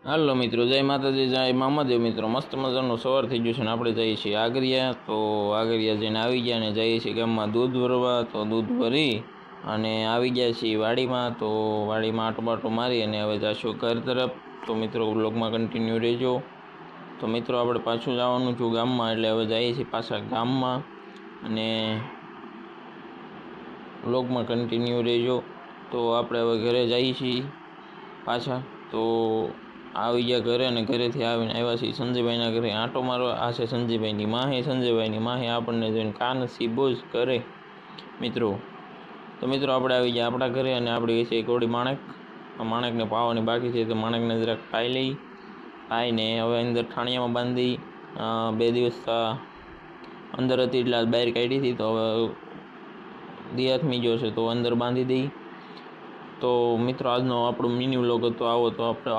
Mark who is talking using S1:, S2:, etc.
S1: હાલો મિત્રો, જય માતાજી, જય મામાદેવ. મિત્રો મસ્ત મજાનું સવાર થઈ ગયું છે ને આપણે જઈએ છીએ આગરિયા. તો આગરિયા જઈને આવી ગયા ને જઈએ છીએ ગામમાં દૂધ ભરવા. તો દૂધ ભરી અને આવી ગયા છીએ વાડીમાં. તો વાડીમાં આટો બાટો મારી અને હવે જઈશું ઘર તરફ. તો મિત્રો વ્લોગમાં કન્ટિન્યુ રહેજો. તો મિત્રો આપણે પાછું જવાનું છું ગામમાં, એટલે હવે જઈએ છીએ પાછા ગામમાં અને વ્લોગમાં કન્ટિન્યુ રહેજો. તો આપણે હવે ઘરે જઈએ છીએ પાછા. તો આવી ગયા ઘરે અને ઘરેથી આવીને આવ્યા છીએ સંજયભાઈના ઘરે આંટો મારવા. આ છે સંજયભાઈની માહી. સંજયભાઈની માહી આપણને જોઈને કાનસી બોજ કરે મિત્રો. તો મિત્રો આપણે આવી ગયા આપણા ઘરે અને આપણે છે કોડી માણેકને પાવાની બાકી છે. તો માણેકને જરાક પાઈ લઈ, પાઈને હવે અંદર ઠાણિયામાં બાંધી. 2 દિવસ અંદર હતી એટલે બહાર કાઢી હતી. તો હવે દિયાથમી ગયો છે તો અંદર બાંધી દઈ. તો મિત્રો આજનો આપણો મિની વ્લોગ હતો આવો. તો આપણે